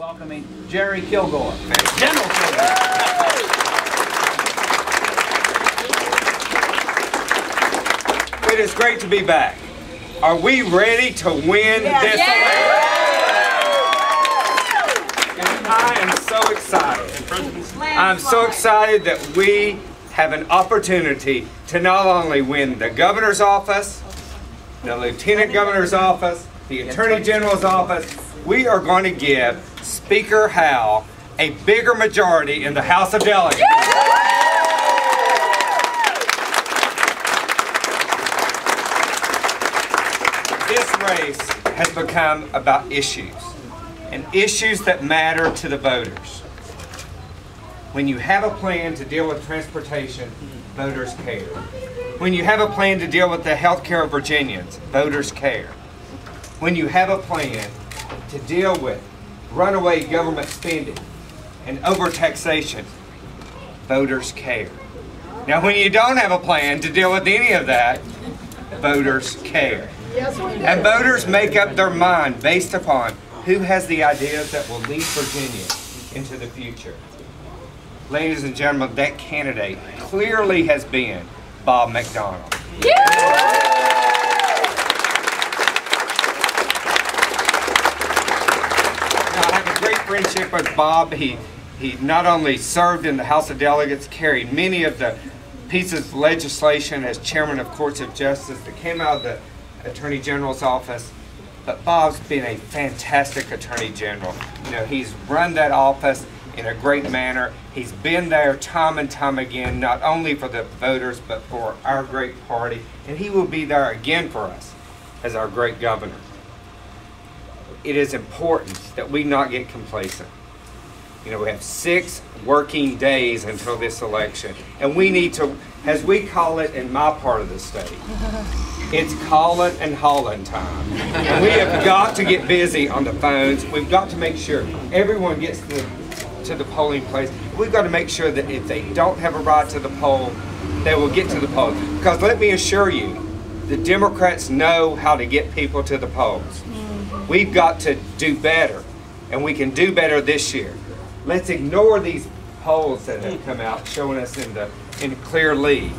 welcoming Jerry Kilgore, General Kilgore. It is great to be back. Are we ready to win this election? And I am so excited. I'm so excited that we have an opportunity to not only win the governor's office, the lieutenant governor's office, the attorney general's office. We are going to give Speaker Howell a bigger majority in the House of Delegates. This race has become about issues, and issues that matter to the voters. When you have a plan to deal with transportation, voters care. When you have a plan to deal with the health care of Virginians, voters care. When you have a plan to deal with runaway government spending and overtaxation, voters care. Now, when you don't have a plan to deal with any of that, voters care. And voters make up their mind based upon who has the ideas that will lead Virginia into the future. Ladies and gentlemen, that candidate clearly has been Bob McDonnell. I have a great friendship with Bob. He not only served in the House of Delegates, carried many of the pieces of legislation as chairman of courts of justice that came out of the Attorney General's office, but Bob's been a fantastic Attorney General. You know, he's run that office in a great manner. He's been there time and time again, not only for the voters, but for our great party, and he will be there again for us as our great governor. It is important that we not get complacent. You know, we have 6 working days until this election, and we need to, as we call it in my part of the state, it's callin' and haulin' time. And we have got to get busy on the phones. We've got to make sure everyone gets to the polling place. We've got to make sure that if they don't have a ride to the poll, they will get to the polls. Because let me assure you, the Democrats know how to get people to the polls. We've got to do better, and we can do better this year. Let's ignore these polls that have come out showing us in clear lead.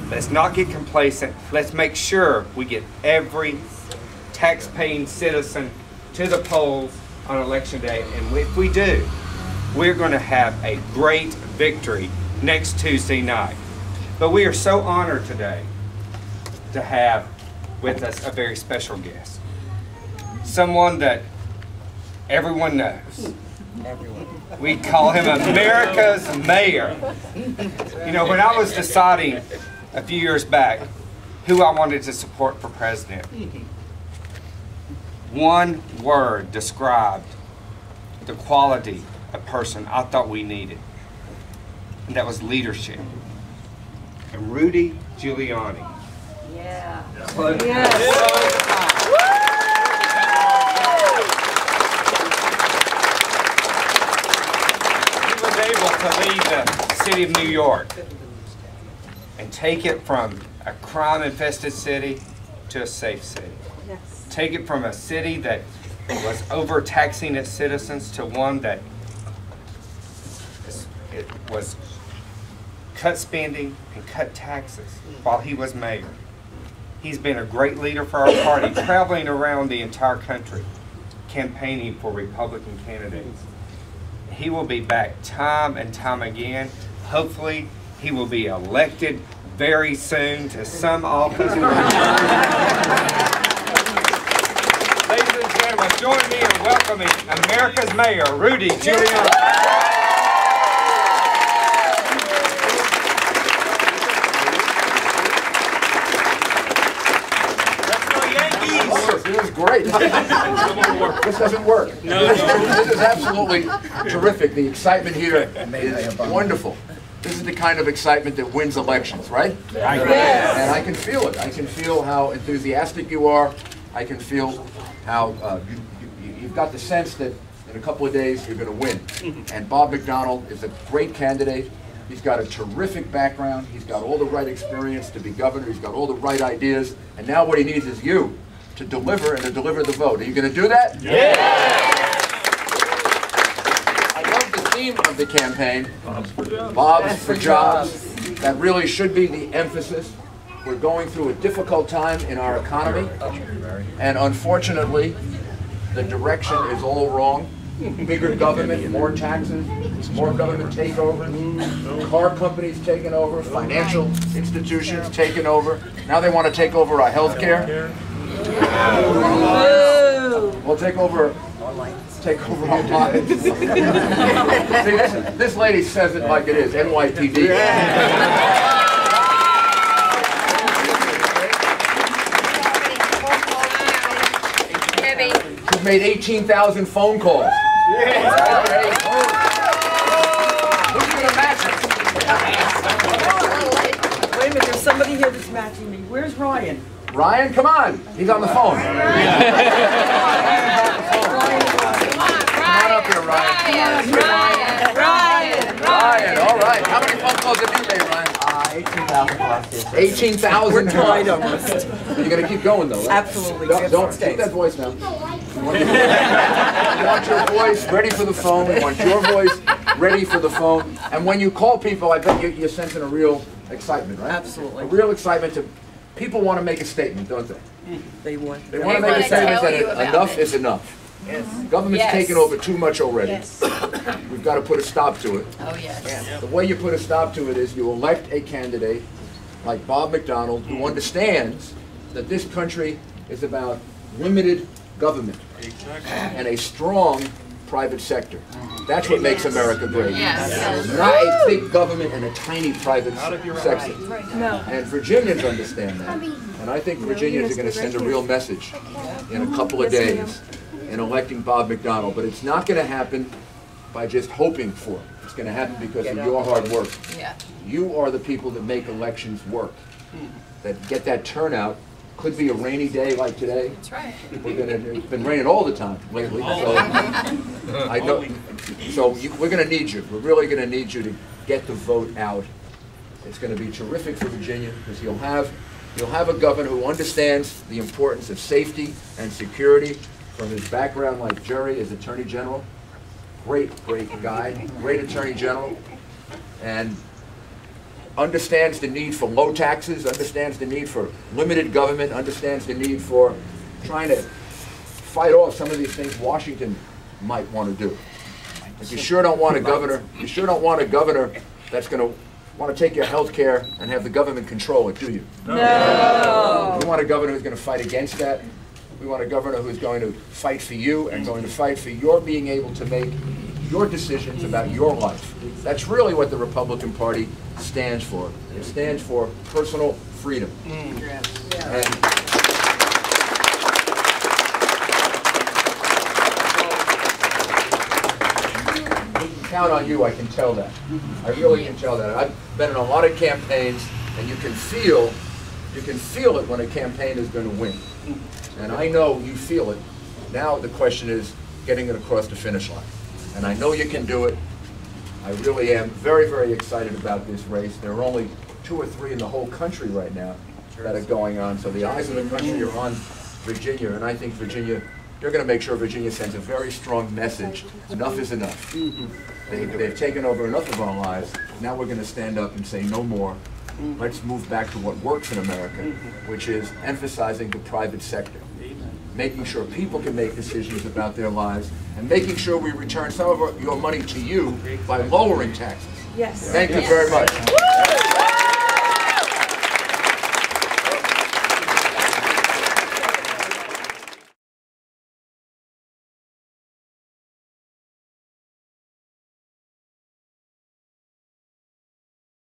Let's not get complacent. Let's make sure we get every tax-paying citizen to the polls on election day. And if we do, we're going to have a great victory next Tuesday night. But we are so honored today to have with us a very special guest. Someone that everyone knows. We call him America's mayor. You know, when I was deciding a few years back who I wanted to support for president, one word described the quality of person I thought we needed, and that was leadership. And Rudy Giuliani. Yeah. He was able to lead the city of New York and take it from a crime-infested city to a safe city. Yes. Take it from a city that was overtaxing its citizens to one that it was cut spending and cut taxes while he was mayor. He's been a great leader for our party, traveling around the entire country, campaigning for Republican candidates. He will be back time and time again. Hopefully, he will be elected very soon to some office. Ladies and gentlemen, join me in welcoming America's Mayor, Rudy Giuliani. This is great. This doesn't work. No. This is absolutely terrific. The excitement here is wonderful. This is the kind of excitement that wins elections, right? Yes. And I can feel it. I can feel how enthusiastic you are. I can feel how you've got the sense that in a couple of days you're going to win. And Bob McDonnell is a great candidate. He's got a terrific background. He's got all the right experience to be governor. He's got all the right ideas. And now what he needs is you to deliver and to deliver the vote. Are you going to do that? Yeah. theme of the campaign, Bob's for Jobs. That really should be the emphasis. We're going through a difficult time in our economy, and unfortunately, the direction is all wrong. Bigger government, more taxes, more government takeover, car companies taking over, financial institutions taking over. Now they want to take over our health care. We'll take over our lives. See, this lady says it like it is, NYPD. She's made 18,000 phone calls. Who's going to match it? Wait a minute, there's somebody here that's matching me. Where's Ryan? Ryan, come on. He's on the phone. Come on up here, Ryan. Ryan, all right. How many phone calls have you made, Ryan? 18,000 plus. 18,000. We're tied almost. You're going to keep going, though, right? Absolutely. Don't keep that voice now. We want your voice ready for the phone. We want your voice ready for the phone. And when you call people, I bet you're sensing a real excitement, right? Absolutely. A real excitement to... People want to make a statement, don't they? They want They want to make a statement that enough is enough. Yes. Government's taken over too much already. Yes. We've got to put a stop to it. Oh, yes. The way you put a stop to it is you elect a candidate like Bob McDonnell who understands that this country is about limited government and a strong private sector. That's what makes America great. Yes. Not a big government and a tiny private sector. No. And Virginians understand that. And I think Virginians are going to send a real message in a couple of days in electing Bob McDonnell. But it's not going to happen by just hoping for it. It's going to happen because of your hard work. Yeah. You are the people that make elections work, that get that turnout. Could be a rainy day like today. That's right. It's been raining all the time lately. So I know. So we're going to need you. We're really going to need you to get the vote out. It's going to be terrific for Virginia because you'll have a governor who understands the importance of safety and security from his background, like Jerry as Attorney General. Great guy, great Attorney General, and understands the need for low taxes, understands the need for limited government, understands the need for trying to fight off some of these things Washington might want to do. But you sure don't want a governor. You sure don't want a governor that's going to want to take your health care and have the government control it, do you? No. We want a governor who's going to fight against that. We want a governor who's going to fight for you and going to fight for your being able to make your decisions about your life. That's really what the Republican Party stands for. It stands for personal freedom. And count on you, I can tell that. I really can tell that. I've been in a lot of campaigns, and you can feel it when a campaign is going to win. And I know you feel it. Now the question is getting it across the finish line. And I know you can do it. I really am very excited about this race. There are only 2 or 3 in the whole country right now that are going on. So the eyes of the country are on Virginia, and I think Virginia, you're going to make sure Virginia sends a very strong message. Enough is enough. They've taken over enough of our lives. Now we're going to stand up and say no more. Let's move back to what works in America, which is emphasizing the private sector, making sure people can make decisions about their lives, and making sure we return some of your money to you by lowering taxes. Yes. Thank you very much.